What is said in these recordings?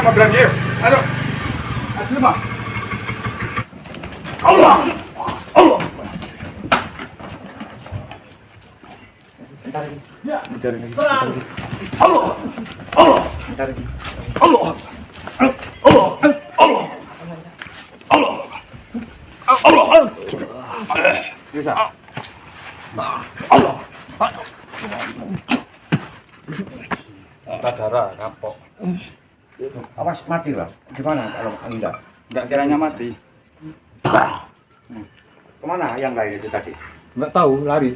Kenapa berani? Ayo. Ayo, Mak. Allah. Allah. Ya. Mencari lagi. Allah. Allah. Mencari lagi. Allah. Allah. Allah. Allah. Allah. Bisa. Allah. Darah kapok. Awas mati lah. Gimana kalau enggak? Enggak kiranya mati. Kemana yang lain itu tadi? Enggak tahu, lari.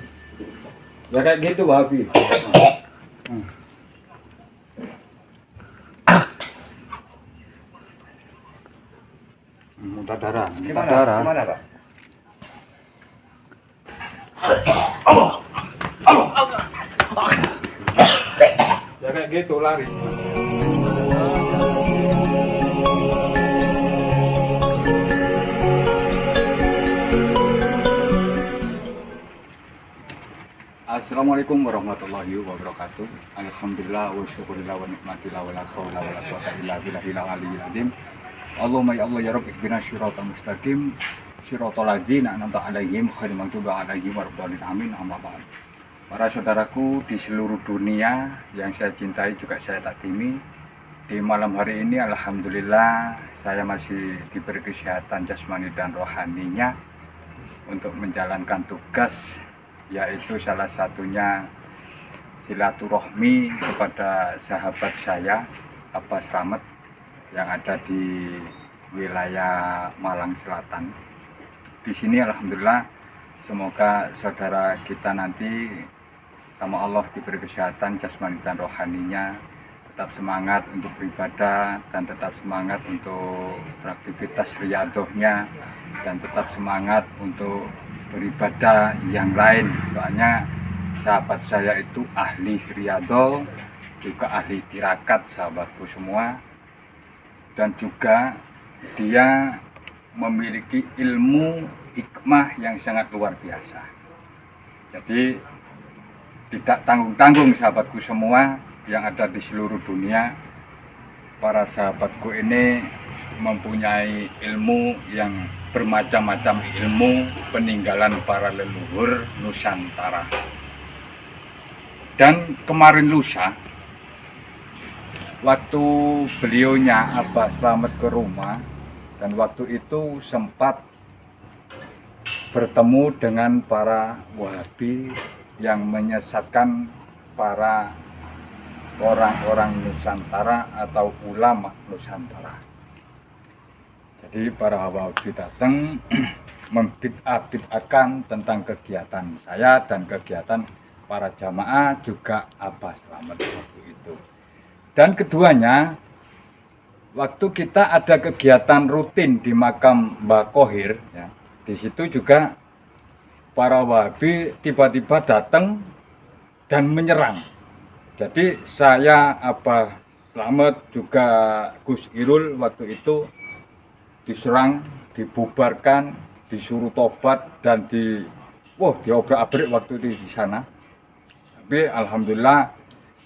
Ya kayak gitu Wahabi. Muntah darah. Gimana? Gimana, Pak? Allah. Allah. Ya kayak gitu lari. Assalamualaikum warahmatullahi wabarakatuh. Alhamdulillah wa syukurillah wa nikmatillah wa la haula wa la quwwata illa billahil aliyyil azim. Allahumma ya Allah ya Rabb ihdina syiratal mustaqim syiratal ladzina an'amta 'alaihim ghairil maghdubi 'alaihim waladdallin amin amma ba'd. Para saudaraku di seluruh dunia yang saya cintai juga saya takdimi, di malam hari ini alhamdulillah saya masih diberi kesehatan jasmani dan rohaninya untuk menjalankan tugas, yaitu salah satunya silaturahmi kepada sahabat saya Abbas Slamet yang ada di wilayah Malang Selatan. Di sini alhamdulillah semoga saudara kita nanti sama Allah diberi kesehatan jasmani dan rohaninya, tetap semangat untuk beribadah dan tetap semangat untuk beraktivitas riyadohnya dan tetap semangat untuk beribadah yang lain. Soalnya sahabat saya itu ahli riyadhah, juga ahli tirakat sahabatku semua, dan juga dia memiliki ilmu hikmah yang sangat luar biasa. Jadi tidak tanggung-tanggung sahabatku semua yang ada di seluruh dunia. Para sahabatku ini mempunyai ilmu yang bermacam-macam, ilmu peninggalan para leluhur Nusantara. Dan kemarin lusa, waktu beliaunya Abbas Slamet ke rumah, dan waktu itu sempat bertemu dengan para Wahabi yang menyesatkan para orang-orang Nusantara atau ulama Nusantara. Jadi para Wahabi datang membid'ah-bid'ahkan tentang kegiatan saya dan kegiatan para jamaah juga Abbas Slamet waktu itu. Dan keduanya, waktu kita ada kegiatan rutin di makam Mbah Khohir, ya, di situ juga para Wahabi tiba-tiba datang dan menyerang. Jadi saya Abbas Slamet juga Gus Irul waktu itu diserang, dibubarkan, disuruh tobat dan diobrak-abrik waktu itu di sana. Tapi alhamdulillah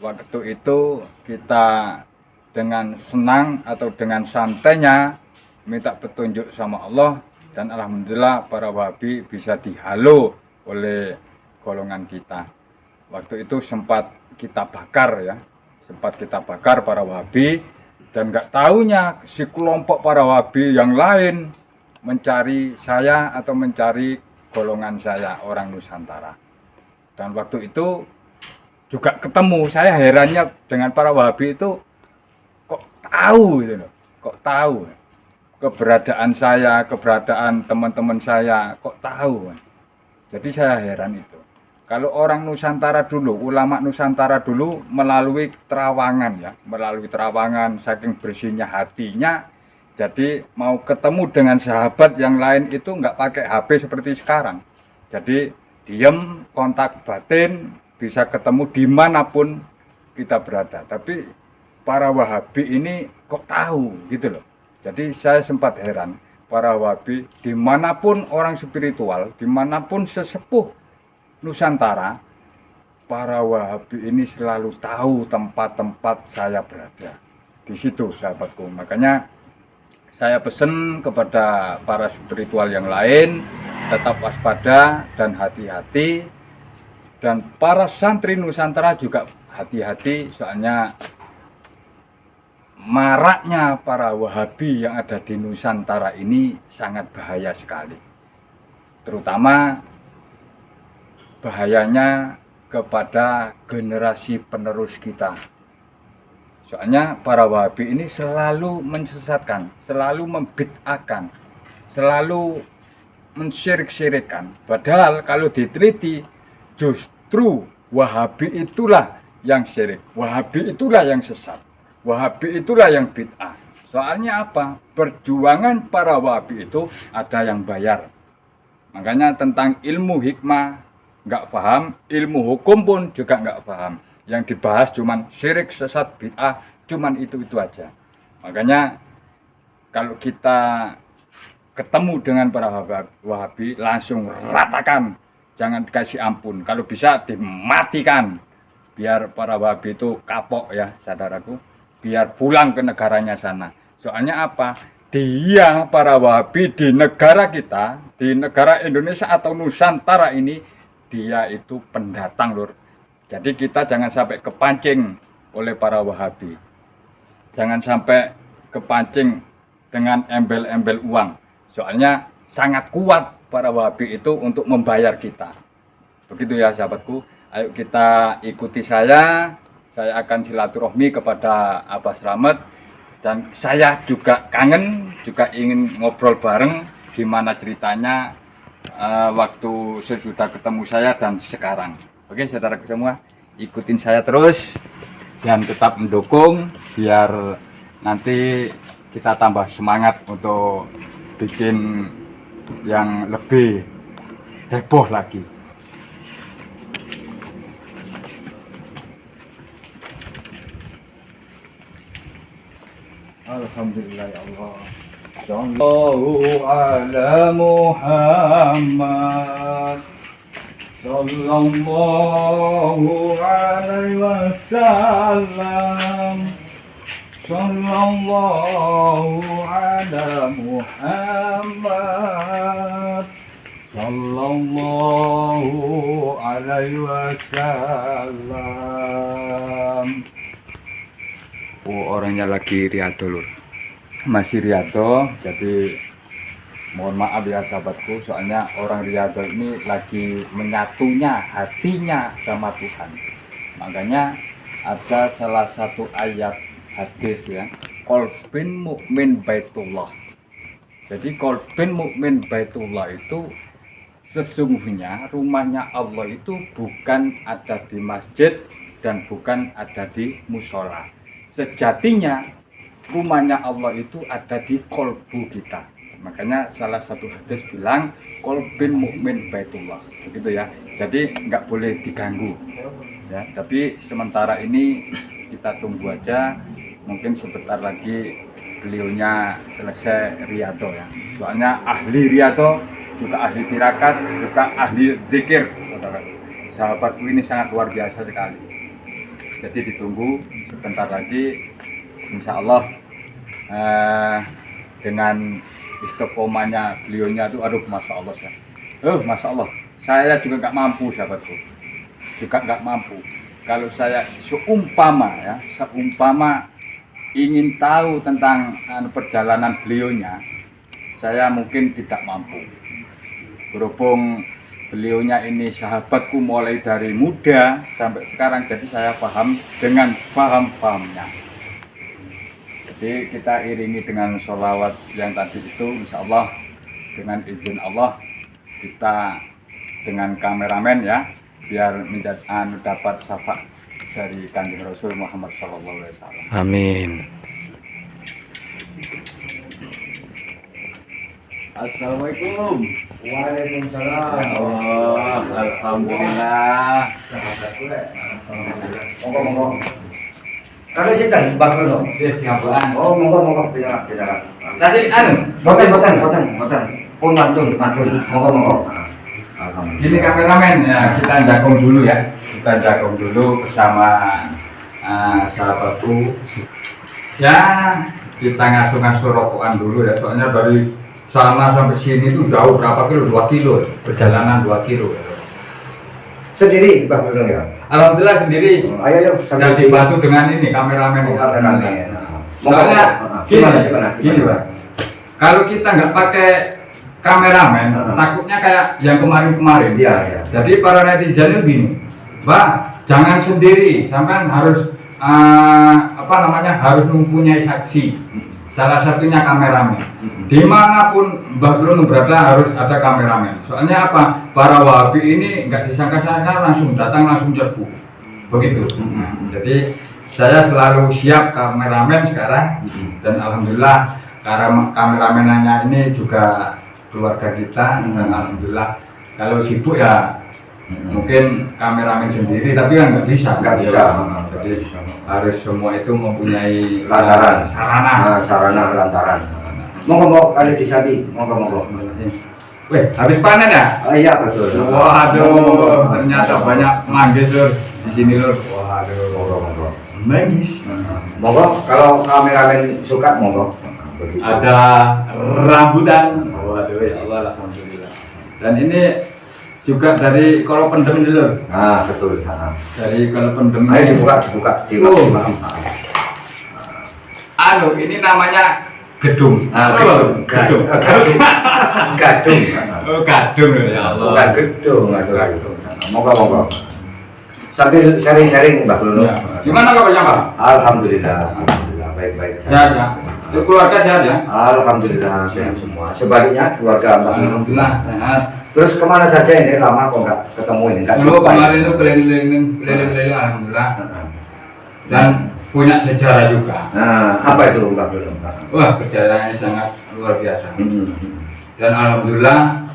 waktu itu kita dengan senang atau dengan santainya minta petunjuk sama Allah, dan alhamdulillah para Wahabi bisa dihalau oleh golongan kita. Waktu itu sempat kita bakar ya, sempat kita bakar para Wahabi, dan nggak taunya si kelompok para Wahabi yang lain mencari saya atau mencari golongan saya orang Nusantara. Dan waktu itu juga ketemu, saya herannya dengan para Wahabi itu kok tahu gitu loh, kok tahu keberadaan saya, keberadaan teman-teman saya, kok tahu. Jadi saya heran itu. Kalau orang Nusantara dulu, ulama Nusantara dulu melalui terawangan ya, melalui terawangan saking bersihnya hatinya. Jadi mau ketemu dengan sahabat yang lain itu nggak pakai HP seperti sekarang. Jadi diem, kontak batin, bisa ketemu dimanapun kita berada. Tapi para Wahabi ini kok tahu gitu loh. Jadi saya sempat heran, para Wahabi dimanapun orang spiritual, dimanapun sesepuh Nusantara, para Wahabi ini selalu tahu tempat-tempat saya berada. di situ sahabatku. Makanya saya pesan kepada para spiritual yang lain tetap waspada dan hati-hati, dan para santri Nusantara juga hati-hati, soalnya maraknya para Wahabi yang ada di Nusantara ini sangat bahaya sekali, terutama bahayanya kepada generasi penerus kita. Soalnya para Wahabi ini selalu menyesatkan, selalu membid'ahkan, selalu mensyirik-syirikkan. Padahal kalau diteliti justru Wahabi itulah yang syirik, Wahabi itulah yang sesat, Wahabi itulah yang bid'ah. Soalnya apa? Perjuangan para Wahabi itu ada yang bayar. Makanya tentang ilmu hikmah nggak paham, ilmu hukum pun juga nggak paham. Yang dibahas cuman syirik, sesat, bid'ah, cuman itu aja. Makanya kalau kita ketemu dengan para Wahabi langsung ratakan, jangan dikasih ampun. Kalau bisa dimatikan, biar para Wahabi itu kapok ya saudaraku, biar pulang ke negaranya sana. Soalnya apa? Dia para Wahabi di negara kita, di negara Indonesia atau Nusantara ini, dia itu pendatang lur. Jadi kita jangan sampai kepancing oleh para Wahabi. Jangan sampai kepancing dengan embel-embel uang. Soalnya sangat kuat para Wahabi itu untuk membayar kita. Begitu ya sahabatku. Ayo kita ikuti saya. Saya akan silaturahmi kepada Abah Slamet. Dan saya juga kangen, juga ingin ngobrol bareng gimana ceritanya waktu sesudah ketemu saya dan sekarang. Oke saudaraku semua, ikutin saya terus dan tetap mendukung biar nanti kita tambah semangat untuk bikin yang lebih heboh lagi. Alhamdulillah ya Allah. Sallallahu ala Muhammad. Sallallahu alaihi wasallam. Sallallahu ala Muhammad. Sallallahu alaihi wasallam. Oh, orangnya lagi riado lur. Masih riado, jadi mohon maaf ya sahabatku, soalnya orang riado ini lagi menyatunya hatinya sama Tuhan. Makanya ada salah satu ayat hadis ya, qalbin mukmin baitullah. Jadi qalbin mukmin baitullah itu sesungguhnya rumahnya Allah itu bukan ada di masjid dan bukan ada di musola. Sejatinya rumahnya Allah itu ada di kolbu kita. Makanya salah satu hadis bilang qalbin mukmin baitullah, begitu ya. Jadi nggak boleh diganggu ya. Tapi sementara ini kita tunggu aja, mungkin sebentar lagi beliaunya selesai riado ya. Soalnya ahli riado juga ahli tirakat, juga ahli zikir, saudara. Sahabatku ini sangat luar biasa sekali. Jadi ditunggu sebentar lagi, insya Allah dengan istiqomahnya beliaunya itu, aduh masya Allah ya. Masya Allah, saya juga nggak mampu sahabatku, juga nggak mampu. Kalau saya seumpama ingin tahu tentang perjalanan beliaunya, saya mungkin tidak mampu. Berhubung beliaunya ini sahabatku mulai dari muda sampai sekarang, jadi saya paham dengan paham-pahamnya. Jadi kita iringi dengan sholawat yang tadi itu, insya Allah dengan izin Allah kita dengan kameramen ya, biar dapat syafaat dari Kanjeng Rasul Muhammad SAW. Amin. Assalamualaikum. Waalaikumsalam. Allah, alhamdulillah. Monggo. Kalau sih kan bakal dong. Oh, monggo bicara. Kasih Boten. Pun mantul. Monggo. Alhamdulillah. Ini kameramen ya, kita jagung dulu ya. Kita jagung dulu bersama sahabatku Ya kita ngasuh-ngasuh rokokan dulu ya, soalnya dari sana sampai sini tuh jauh berapa kilo? 2 kilo, perjalanan 2 kilo. Sendiri Mbah Bruno ya? Alhamdulillah sendiri. Ayo yuk Dan dibantu dengan ini kameramen. kameramen. Soalnya gini Pak, kalau kita nggak pakai kameramen, takutnya kayak yang kemarin-kemarin. Iya, iya. Jadi para netizen itu gini, Mbak, jangan sendiri, sampai harus harus mempunyai saksi. Salah satunya kameramen. Dimanapun Mbah Bruno berada harus ada kameramen. Soalnya apa? Para Wahabi ini nggak disangka-sangka langsung datang langsung nyerbu. Begitu. Jadi saya selalu siap kameramen sekarang, dan alhamdulillah karena kameramennya ini juga keluarga kita, dan alhamdulillah kalau sibuk ya mungkin kameramen sendiri, tapi kan nggak bisa. Jadi harus semua itu mempunyai lantaran sarana. lantaran. Monggo kali disabi, monggo. Weh, habis panen ya? Oh iya betul. Waduh, ternyata banyak manggis lur di sini lur. Waduh, Monggo. manggis. Monggo kalau kameramen suka monggo. Begitu. Ada rambutan. Waduh, ya Allah, alhamdulillah. Dan ini juga dari kalau pendem dulu. Betul. Dari kalau pendem. Ayo dibuka. Ini namanya gedung. Gadung. Oh, gadung ya Allah. Bukan gedung, Monggo. Sambil sharing-sharing Mbak Bruno. Ya. Gimana kabarnya Pak? Alhamdulillah, baik-baik. Sehat ya. Keluarga sehat ya? Alhamdulillah sehat semua. Sebaliknya keluarga Mbak Bruno. Alhamdulillah sehat. Terus kemana saja ini? Lama kok nggak ketemu ini? Dulu kemarin itu keliling-keliling alhamdulillah. Dan punya sejarah juga. Apa itu Mbak Bruno? Wah, perjalanannya sangat luar biasa. Dan alhamdulillah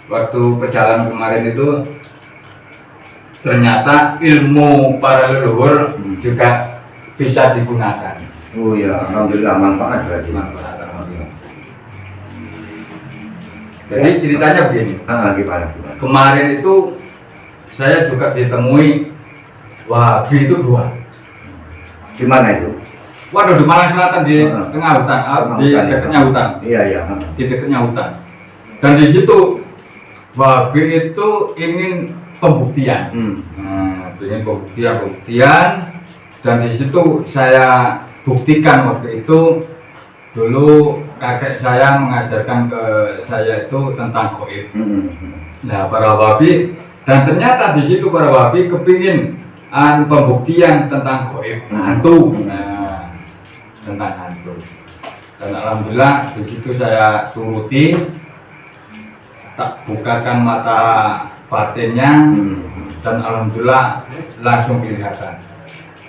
waktu perjalanan kemarin itu ternyata ilmu para leluhur juga bisa digunakan. Oh ya, alhamdulillah manfaat berarti. Alhamdulillah. Jadi ceritanya begini. Gimana? Kemarin itu saya juga ditemui Wahabi itu 2. Di mana itu? Waduh, di Malang Selatan di tengah hutan, di dekatnya hutan. Iya. Di dekatnya hutan. Dan di situ Wahabi itu ingin pembuktian. Ingin pembuktian. Dan di situ saya buktikan waktu itu. Dulu kakek saya mengajarkan ke saya itu tentang gaib. Nah, para Wahabi, dan ternyata di situ para Wahabi kepingin pembuktian tentang gaib, hantu. Nah, tentang hantu. Dan alhamdulillah di situ saya turuti, tak bukakan mata batinnya, dan alhamdulillah langsung kelihatan.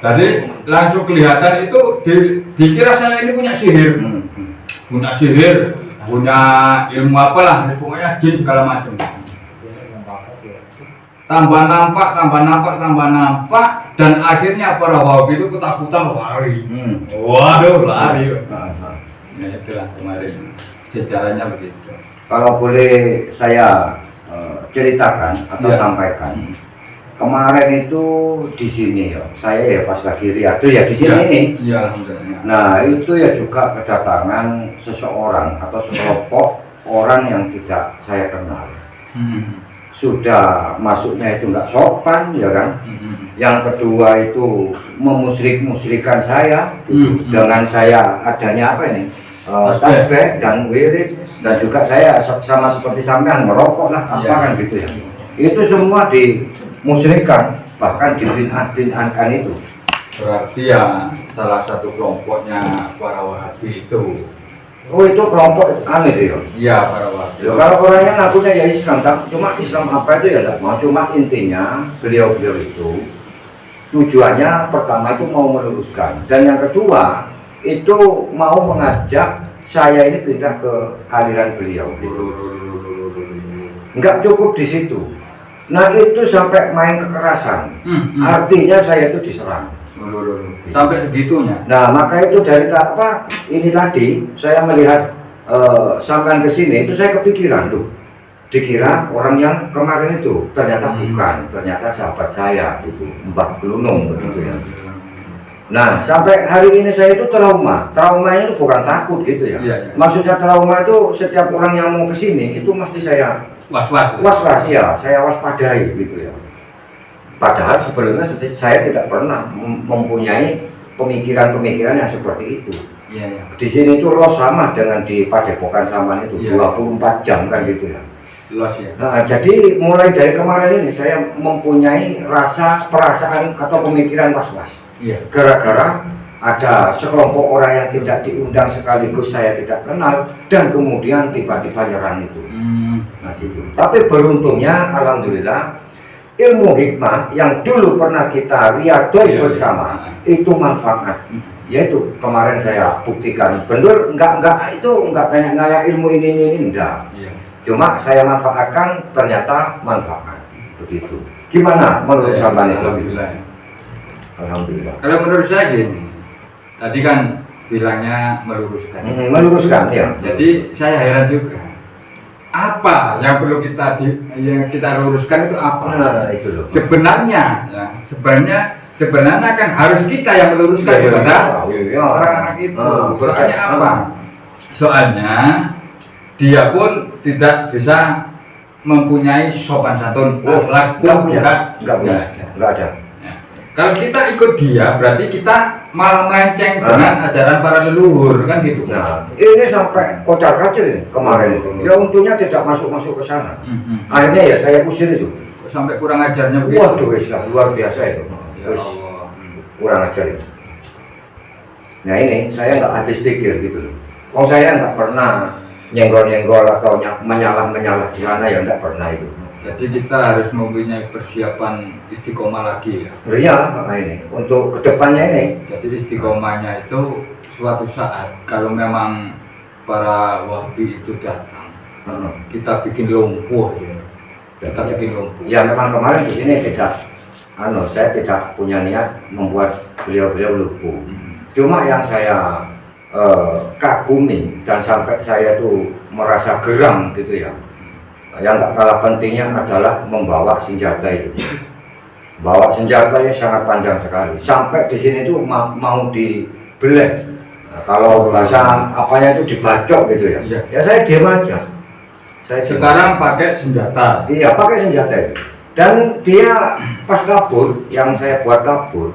Jadi langsung kelihatan itu dikira saya ini punya sihir, punya ilmu apalah, pokoknya jin segala macam. Tambah nampak, dan akhirnya para Wahabi itu ketakutan lari. Waduh, lari. Nah, itulah kemarin sejarahnya begitu. Kalau boleh saya ceritakan atau sampaikan. Kemarin itu di sini ya, saya ya pas lagi riado ya di sini nih. Iya, alhamdulillah. Nah itu ya juga kedatangan seseorang atau sekelompok orang yang tidak saya kenal. Sudah masuknya itu nggak sopan ya kan. Yang kedua itu memusyrik-musyrikan saya dengan saya adanya apa ini tasbih dan wirid, dan juga saya sama seperti sampean merokok lah apa kan gitu ya. Itu semua dimusyrikan, bahkan dibid'ahkan itu. Berarti ya salah satu kelompoknya para Wahabi itu. Oh itu kelompok aneh itu ya? Iya, para Wahabi. Loh, kalau orangnya ngakunya ya Islam, cuma Islam apa itu ya tidak mau. Cuma intinya beliau-beliau itu tujuannya pertama itu mau meluruskan, dan yang kedua itu mau mengajak saya ini pindah ke aliran beliau. Nggak cukup di situ. Nah itu sampai main kekerasan. Artinya saya itu diserang. Sampai segitunya. Nah maka itu dari apa ini tadi saya melihat sampai ke sini itu saya kepikiran tuh. Dikira orang yang kemarin itu ternyata bukan, ternyata sahabat saya itu Mbah Glunung begitu ya. Nah, sampai hari ini saya itu trauma. Traumanya itu bukan takut gitu ya. Iya. Maksudnya trauma itu setiap orang yang mau ke sini itu mesti saya Was-was. was-was ya, saya waspadai gitu ya. Padahal sebelumnya saya tidak pernah mempunyai pemikiran-pemikiran yang seperti itu. Iya, iya. Di sini itu los sama dengan di Padepokan Saman itu, Iya. 24 jam kan gitu ya. Los ya. Nah, jadi mulai dari kemarin ini saya mempunyai perasaan atau pemikiran was-was. Iya. Gara-gara ada sekelompok orang yang tidak diundang sekaligus saya tidak kenal dan kemudian tiba-tiba nyerang itu. Nah gitu. Tapi beruntungnya alhamdulillah ilmu hikmah yang dulu pernah kita riadoi bersama itu manfaat. Yaitu kemarin saya buktikan benar enggak kayak ilmu ini enggak. Iya. Cuma saya manfaatkan ternyata manfaat. Begitu. Gimana menurut sampean itu? Alhamdulillah. Alhamdulillah. Kalau menurut saya gini, tadi kan bilangnya meluruskan. Meluruskan ya. Jadi saya heran juga, apa yang perlu yang kita luruskan itu apa? Nah itu loh. Sebenarnya, ya, sebenarnya kan harus kita yang meluruskan kepada orang-orang itu. Soalnya apa? Soalnya dia pun tidak bisa mempunyai sopan santun, akhlak pun enggak ada. Kalau kita ikut dia, berarti kita malah melenceng dengan ajaran para leluhur, kan gitu. Nah, ini sampai kocar kacir ini kemarin itu. Ya untungnya tidak masuk ke sana. Akhirnya ya saya usir itu. Sampai kurang ajarnya begitu. Waduh, wis lah, luar biasa itu. Ya Wis, Allah. kurang ajar itu. Nah ini saya nggak habis pikir gitu loh. Kalau saya nggak pernah nyenggol atau menyalah di sana ya nggak pernah itu. Jadi kita harus mempunyai persiapan istiqomah lagi ya. Iya, ini untuk kedepannya ini. Jadi istiqomahnya itu suatu saat kalau memang para wahabi itu datang, kita bikin lumpuh ya. Kita bikin lumpuh. Ya memang kemarin di sini saya tidak punya niat membuat beliau lumpuh. Cuma yang saya kagumi dan sampai saya tuh merasa geram gitu ya. Yang tak kalah pentingnya adalah membawa senjata itu. Bawa senjatanya sangat panjang sekali. Sampai di sini tuh mau dibelek. Nah, kalau bahasa apanya itu dibacok gitu ya. Iya. Ya saya diam aja. Sekarang pakai senjata. Iya, pakai senjata itu. Dan dia pas kabur, yang saya buat kabur,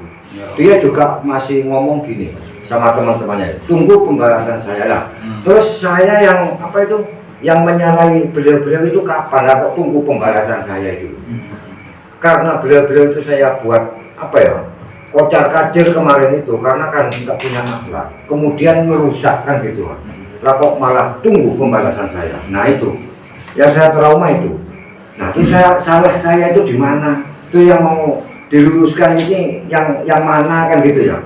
dia juga masih ngomong gini sama teman-temannya. Tunggu pembalasan saya lah. Terus saya yang menyalahi beliau-beliau itu kapan atau tunggu pembalasan saya itu. Karena beliau-beliau itu saya buat kocar kacir kemarin itu karena kan tidak punya akhlak. Kemudian merusakkan gitu. Lah kok malah tunggu pembalasan saya. Nah itu yang saya trauma itu. Nah itu salah saya itu di mana? Itu yang mau diluruskan ini yang mana kan gitu ya.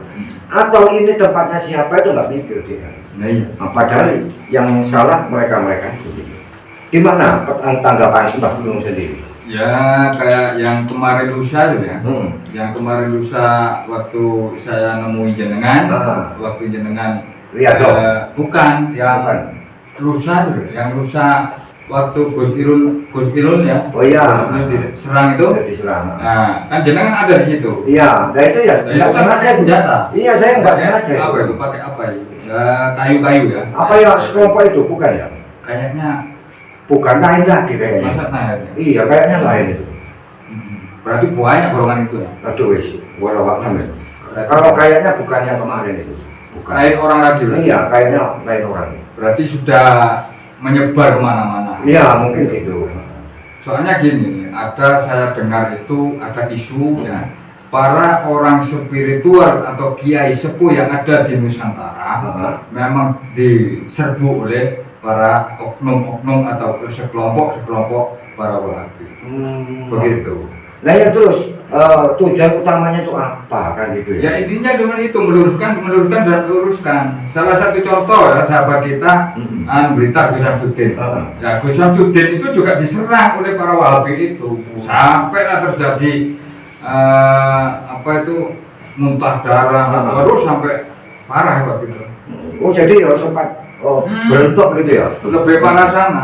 Atau ini tempatnya siapa itu nggak mikir dia. Nah, padahal yang salah mereka itu. Gimana tanggapan Mbak Gunung sendiri? Ya kayak yang kemarin lusa itu ya. Yang kemarin lusa waktu saya nemui jenengan, waktu jenengan bukan yang lusa itu, yang lusa waktu Gus Irul ya. Oh iya. Serang itu. Diserang. Nah, kan jenengan ada di situ. Iya, nah itu ya. Nggak sengaja senjata. Iya, saya nggak sengaja. Apa itu? Pakai apa itu? Kayu-kayu ya. Apa ya sekelompok itu bukan ya? Kayaknya bukan lain lagi kayaknya. masa lain. Iya, kayaknya lain itu. Berarti banyak golongan itu ya. Aduh wis, walau namanya. Kalau kayaknya bukan yang kemarin itu. Bukan. Lain orang lagi. Iya, kayaknya lain orang. Berarti sudah menyebar kemana-mana. Iya, mungkin gitu. Soalnya gini, saya dengar itu ada isu ya, para orang spiritual atau kiai sepuh yang ada di Nusantara memang diserbu oleh para oknum-oknum atau sekelompok para wahabi. Begitu. Nah ya terus tujuan utamanya itu apa kan gitu ya? Ya intinya dengan itu meluruskan. Salah satu contoh ya sahabat kita berita Gus Syamsuddin. Ya Gus Syamsuddin itu juga diserang oleh para wahabi itu. Sampailah terjadi muntah darah terus sampai parah waktu itu. Oh jadi ya sempat berontok gitu ya? Lebih parah sana.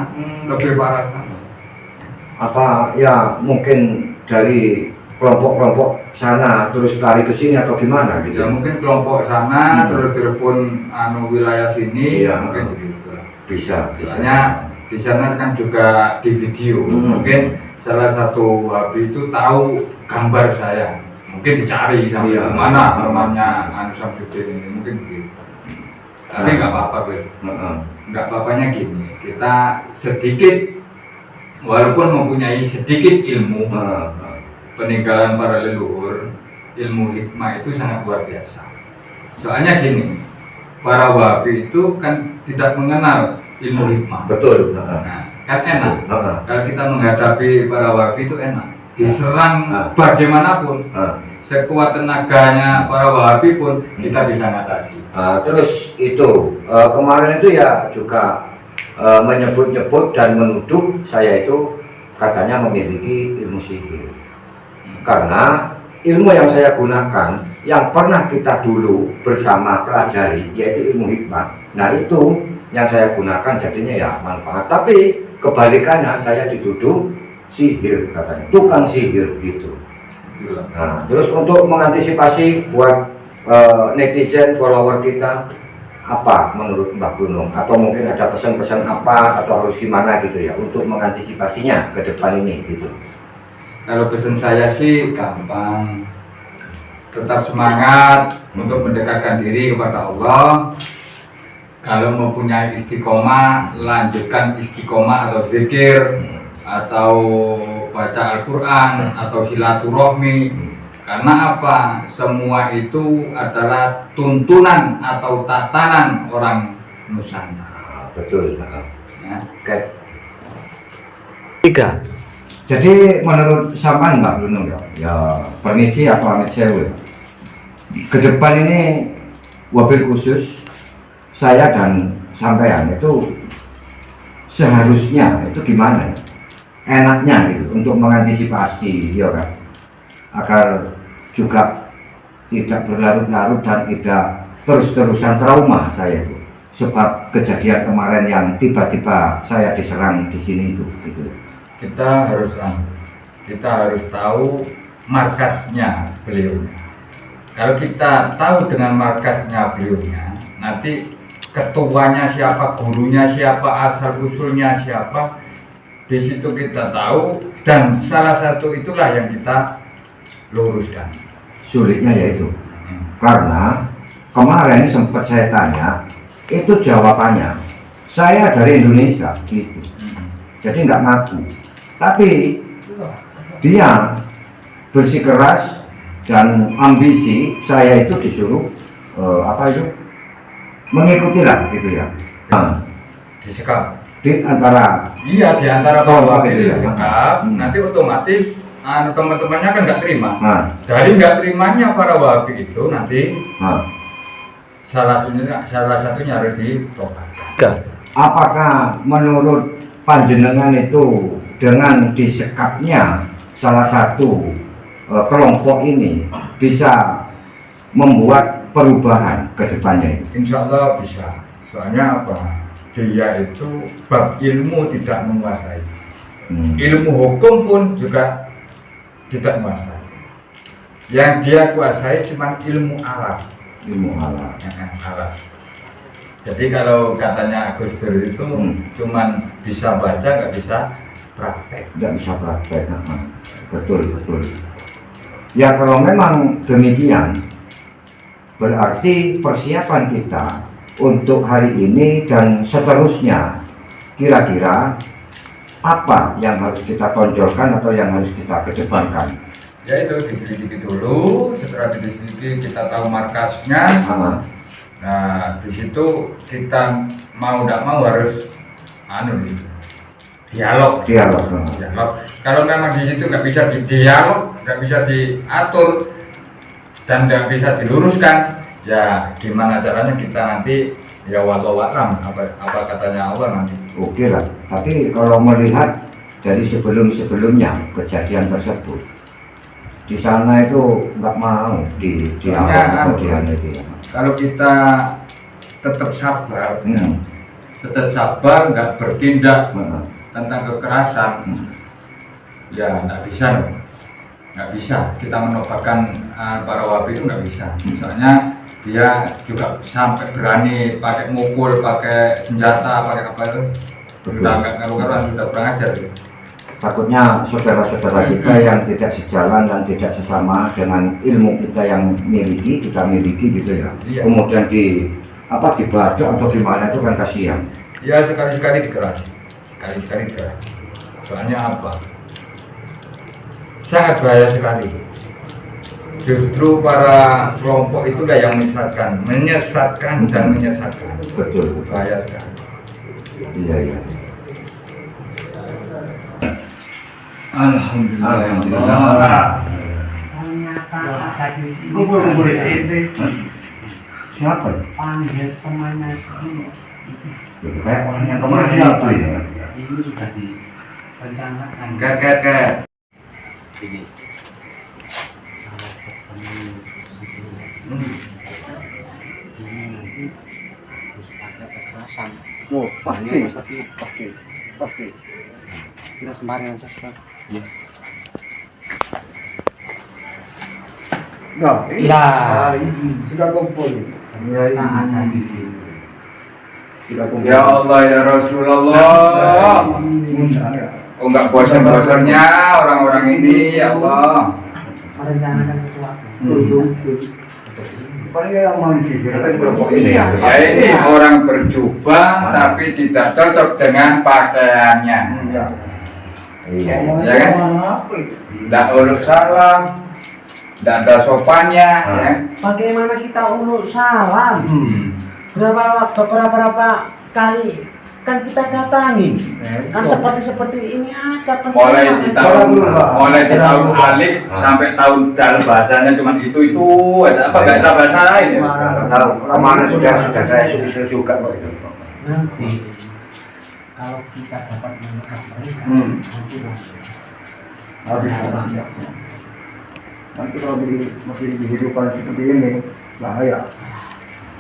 Apa ya mungkin dari kelompok-kelompok sana terus lari ke sini atau gimana gitu? Ya mungkin kelompok sana terus telepon wilayah sini, Iya. mungkin begitu. Bisa. Soalnya di sana kan juga di video, mungkin salah satu Wahabi itu tahu gambar saya, mungkin dicari sampai Iya. mana rumahnya Samsudin ini, mungkin begitu. Tapi nggak apa-apa, Bro. Nggak apa-apanya gini, kita sedikit, walaupun mempunyai sedikit ilmu, peninggalan para leluhur, ilmu hikmah itu sangat luar biasa. Soalnya gini, para Wahabi itu kan tidak mengenal ilmu hikmah. Betul. Nah, kan enak. Kalau kita menghadapi para Wahabi itu enak. Diserang bagaimanapun, sekuat tenaganya para Wahabi pun kita bisa ngatasi. Terus itu kemarin itu ya juga menyebut-nyebut dan menuduh saya itu katanya memiliki ilmu sihir. Karena ilmu yang saya gunakan, yang pernah kita dulu bersama pelajari, yaitu ilmu hikmah. Nah itu yang saya gunakan jadinya ya manfaat. Tapi kebalikannya saya dituduh sihir katanya, tukang sihir gitu. Nah, terus untuk mengantisipasi buat netizen follower kita, apa menurut Mbak Gunung? Atau mungkin ada pesan-pesan apa atau harus gimana gitu ya untuk mengantisipasinya ke depan ini gitu? Kalau pesan saya sih gampang, tetap semangat untuk mendekatkan diri kepada Allah. Kalau mempunyai istiqomah, lanjutkan istiqomah atau zikir, atau baca Al-Quran, atau silaturahmi. Karena apa? Semua itu adalah tuntunan atau tatanan orang Nusantara. Betul. Ya. Oke. 3. Jadi menurut sampean Mbak Gunung ya permisi atau amit sewu. Ke depan ini wabil khusus saya dan sampean itu seharusnya itu gimana ya? Enaknya gitu untuk mengantisipasi ya kan, agar juga tidak berlarut-larut dan tidak terus-terusan trauma saya itu sebab kejadian kemarin yang tiba-tiba saya diserang di sini itu gitu. Kita harus tahu markasnya beliau. Kalau kita tahu dengan markasnya beliaunya, nanti ketuanya siapa, gurunya siapa, asal usulnya siapa, di situ kita tahu, dan salah satu itulah yang kita luruskan. Sulitnya yaitu karena kemarin sempat saya tanya, itu jawabannya saya dari Indonesia gitu, jadi nggak ngaku. Tapi dia bersikeras dan ambisi saya itu disuruh mengikuti lah gitu ya. Disekap. Di antara Iya, di antara bawah gitu itu ya. disekap, nanti otomatis teman-temannya kan nggak terima. Dari nggak terimanya para Wahabi itu nanti salah satunya harus ditobatkan. Apakah menurut panjenengan itu dengan disekapnya salah satu kelompok ini bisa membuat perubahan ke depannya? Insya Allah bisa. Soalnya apa? Dia itu bab ilmu tidak menguasai. Ilmu hukum pun juga tidak menguasai. Yang dia kuasai cuma ilmu alat. Ilmu alat. Alat. Jadi kalau katanya Agus Dur itu cuman bisa baca, nggak bisa praktek. Nggak bisa praktek. Betul. Ya kalau memang demikian, berarti persiapan kita untuk hari ini dan seterusnya, kira-kira apa yang harus kita tonjolkan atau yang harus kita kedepankan? Ya itu diselidiki dulu, setelah diselidiki kita tahu markasnya. Nah di situ kita mau tidak mau harus dialog. Kalau memang di situ nggak bisa didialog, nggak bisa diatur dan nggak bisa diluruskan, ya gimana caranya kita nanti ya wallahu a'lam apa katanya Allah nanti. Oke lah. Tapi kalau melihat dari sebelum-sebelumnya kejadian tersebut, di sana itu nggak mau dialog atau itu. Kalau kita tetap sabar, nggak bertindak tentang kekerasan, ya nggak bisa. nggak bisa kita menobatkan para wahabi itu nggak bisa. Soalnya dia juga sampai berani pakai mukul, pakai senjata, pakai apa itu. Sudah nggak ngaruh-ngaruhan, sudah kurang ajar. Takutnya saudara-saudara kita yang tidak sejalan dan tidak sesama dengan ilmu kita yang kita miliki gitu ya. Iya. Kemudian dibadok atau gimana itu kan kasihan. Ya sekali-sekali dikerasi, sekali-sekali dikerasi. Soalnya apa? Sangat bahaya sekali. Justru para kelompok itulah yang menyesatkan dan menyesatkan. Betul. Bahaya sekali. Iya. Alhamdulillah. Siapa? Panggil temannya ini. Kayak orang yang kemarin itu ini. Ini sudah direncanakan. Kakak. Ini. Ini nanti harus pakai kekerasan. Oh, pasti. Kita sembarangan saja. Nah, ini sudah kumpul. Ada di sini. Sudah kumpul. Ya Allah ya Rasulullah. Oh enggak bosan-bosannya orang-orang ini ya Allah. Merencanakan sesuatu. Paling yang mancing, Kan kelompok ini ya. Ya ini orang berjubah tapi tidak cocok dengan pakaiannya. Iya. Ya kan? Tidak urut salam, tidak ada sopannya. Ya. Bagaimana kita uluk salam? Beberapa kali kan kita datangin. Kan seperti ini aja. Mulai di tahun alif sampai tahun dal bahasanya cuma itu ada apa nggak ada bahasa lain ya? Tahu kemarin sudah saya susul juga kok itu. Nanti kalau kita dapat menangkap mereka, nanti Habis. Nanti kalau masih dihidupan seperti ini bahaya.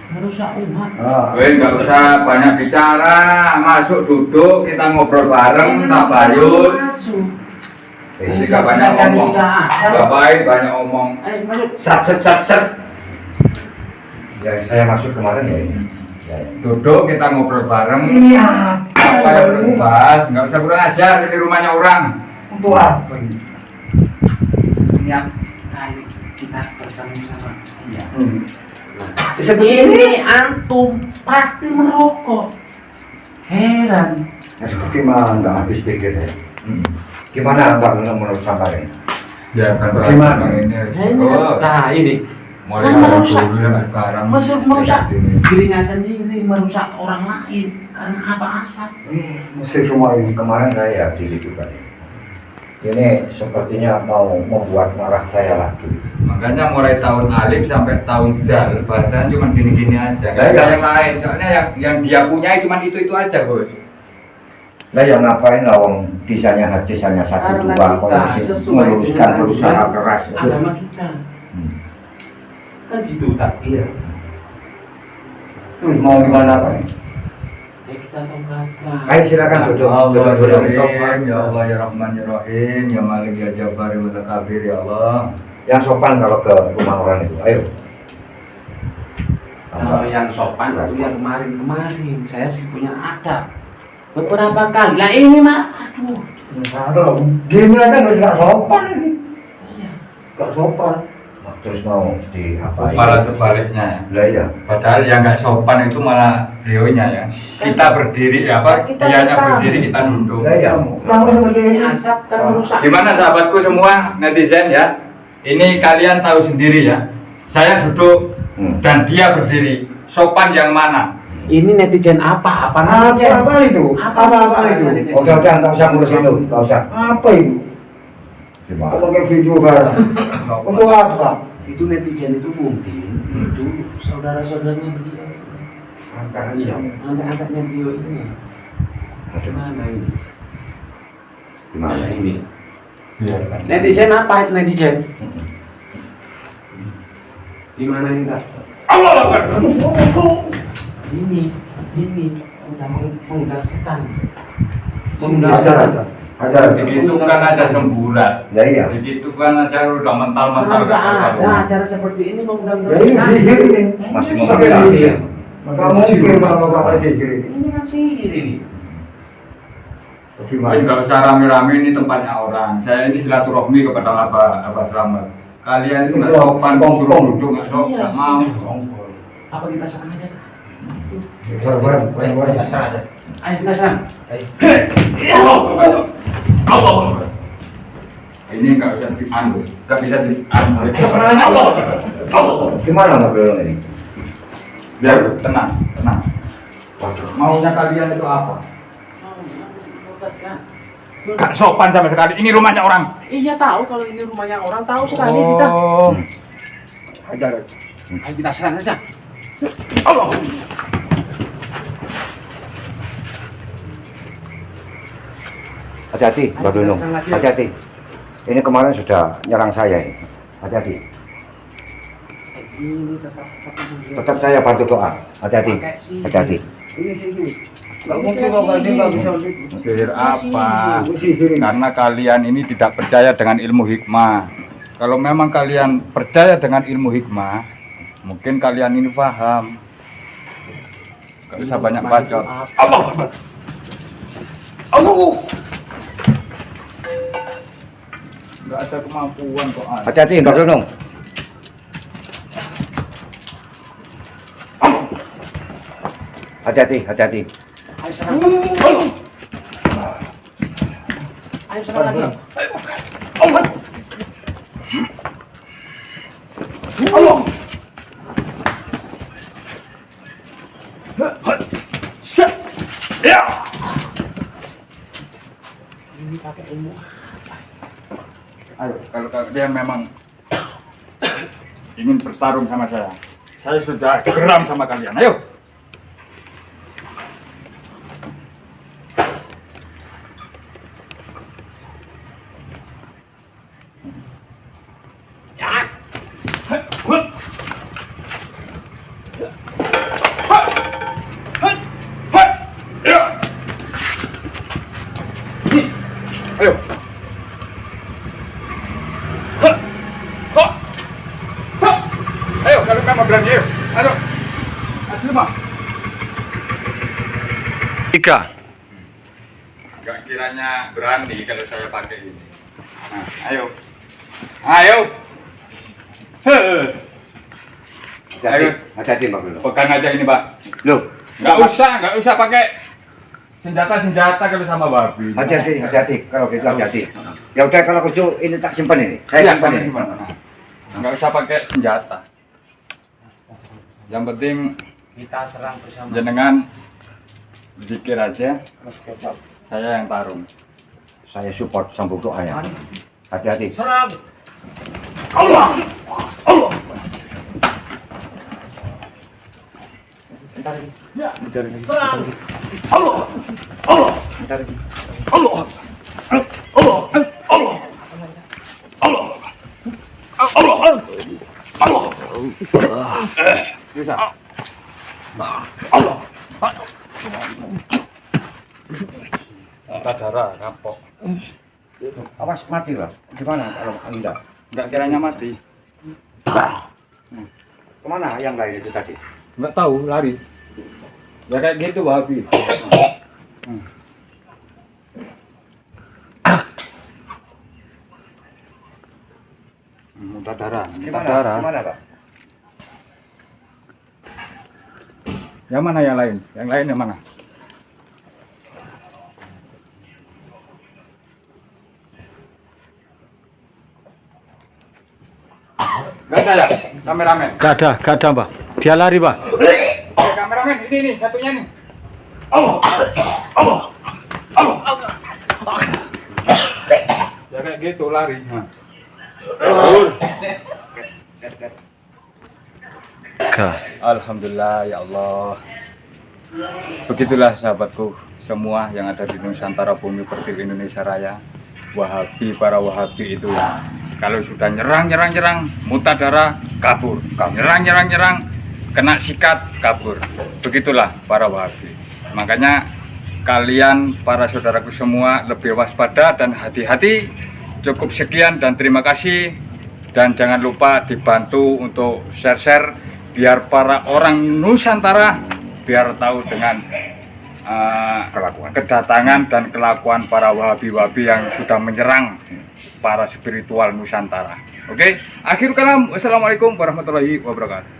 merusak umat. Weh nggak usah banyak bicara, masuk duduk kita ngobrol bareng, tabayun. Masuk. Jika banyak omong, nggak baik banyak omong. Masuk. Sat. Ya saya masuk kemarin ya ini. Ya. Duduk kita ngobrol bareng. Ini Apa yang perlu dibahas? Nggak usah kurang ajar, ini rumahnya orang. untuk apa ini? Setiap kali kita bertemu sama dia, Seperti ini antum pasti merokok. Heran. Ya seperti mana nggak habis pikir ya. Gimana Bang menurut sampai ini? Ya kan Bagaimana? Ini mulai kan merusak. dulu sampai sekarang. merusak ini. dirinya sendiri, merusak orang lain karena apa asap. Mesti semua ini. Kemarin saya diri juga. Ini sepertinya mau membuat marah saya lagi. Makanya mulai tahun alif sampai tahun dal bahasanya cuma gini-gini aja. Nggak ada yang lain. Soalnya yang dia punya cuma itu aja, Bos. Lah yang ngapain lah wong desainnya hanya satu Karena dua kita kalau sesuai meluruskan dengan berusaha keras itu. agama kita. Kan gitu tak? Iya. Terus mau gimana Pak? Ya kita tobatkan. Ayo silakan duduk. Allah ya Duduk. Rahim, ya Allah ya Rahman ya Rahim, ya Malik ya Jabbar ya Mutakabir ya Allah. Yang sopan kalau ke rumah orang itu. Ayo. Kalau yang sopan itu yang kemarin saya sih punya adab. Beberapa kali. Lah ini mah, aduh. Kalau gini aja nggak sopan ini. Iya. Nggak sopan. Terus mau di apa? Malah sebaliknya ya. Lah ya. Padahal yang nggak sopan itu malah beliaunya ya. Kita berdiri ya apa? Kita Dianya tetap. berdiri kita duduk. Lah ya. Kenapa seperti Ini ini? asap kan merusak. Gimana sahabatku semua netizen ya? Ini kalian tahu sendiri ya. Saya duduk dan dia berdiri. Sopan yang mana? Ini netizen apa? Apa netizen? Apa itu? Apa itu? Udah nggak usah ngurus itu, nggak usah. Apa itu? Kok Gimana? pakai video kan? Untuk apa? Itu netizen itu mungkin itu saudara-saudaranya beliau. Iya, angkat-angkatnya beliau ini. Gimana ini? Gimana? Ini. Biarkan. Netizen apa itu netizen? Gimana ini Kak? Allah Akbar. Ini udah mengundang setan. Ada. Ada. Begitu kan aja semburat. Ya iya. Begitu kan aja udah mental-mental. Nggak ada acara seperti ini mau Ya mudah-mudahan. ini sihir ini. Masih Sihir memaksa ini. dia. Maka mungkin kalau bapak sihir ini. Ini kan sihir ini. Tapi Mas, nggak usah rame-rame, ini tempatnya orang. Saya ini silaturahmi kepada Abah Slamet. Kalian itu nggak sopan, suruh duduk nggak sopan, Iya, nggak mau. Apa kita serang aja? Baik. Kita serang aja. Ayo kita serang. Ayo. Ini nggak usah diambil, nggak bisa diambil. Ayo serang aja. Gimana Mbak Belong ini? Biar tenang. Maunya kalian itu apa? Gak sopan sama sekali. Ini rumahnya orang. Iya tahu kalau ini rumahnya orang tahu sekali kita. Oh. Ayo kita serang aja. Allah. Hati-hati Mbak Belong. Hati-hati. Ini kemarin sudah nyerang saya ini. Hati-hati. Ini Tetap saya bantu doa. Hati-hati. Hati-hati. Ini sihir. Nggak mungkin bapak sih nggak bisa gitu. Sihir apa? Sihir ini. Karena kalian ini tidak percaya dengan ilmu hikmah. Kalau memang kalian percaya dengan ilmu hikmah, mungkin kalian ini paham. Gak usah banyak bacot. Allah. Gak ada kemampuan kok. Hati-hati Mbak Belong. Hati-hati. Ayo serang. Ayo serang lagi. Ini pakai ilmu. Ayo, kalau kalian memang ingin bertarung sama saya sudah geram sama kalian. Ayo. Ayo. Ayo, kalau kamu berani, ayo. Ayo. Ayo, mah. Tiga. Gak kiranya berani kalau saya pakai ini. Nah, ayo. Ayo. Hati-hati Mbak Belong. Pegang aja ini, Pak. Loh, Nggak usah pakai senjata kalau sama babi. hati-hati. Kalau gitu hati-hati. Ya udah kalau kucu ini tak simpan ini. Saya simpan ini. Nggak usah pakai senjata. Yang penting Kita serang bersama. jenengan zikir aja. Saya yang tarung. Saya support sambung doanya. Hati-hati. Serang. Allah. Serang. Bisa. Darah kapok. Awas mati lah. Gimana kalau Anda? Nggak kiranya mati. Kemana yang lain itu tadi? Nggak tahu, lari. Ya kayak gitu babi. Muntah darah. Gimana Pak? Yang mana yang lain? Yang lain yang mana? Gak ada ya? Kameramen. Gak ada Mbak. Dia lari Pak. Kameramen, ini satunya nih. Ya kayak gitu lari. Alhamdulillah ya Allah. Begitulah sahabatku semua yang ada di Nusantara Bumi Pertiwi Indonesia Raya. Wahabi, para Wahabi itu ya, kalau sudah nyerang, muntah darah, kabur. Nyerang, kena sikat, kabur. Begitulah para Wahabi. Makanya kalian para saudaraku semua lebih waspada dan hati-hati. Cukup sekian dan terima kasih, dan jangan lupa dibantu untuk share-share biar para orang Nusantara biar tahu dengan kedatangan dan kelakuan para wahabi-wahabi yang sudah menyerang para spiritual Nusantara. Oke, akhir kalam, wassalamualaikum warahmatullahi wabarakatuh.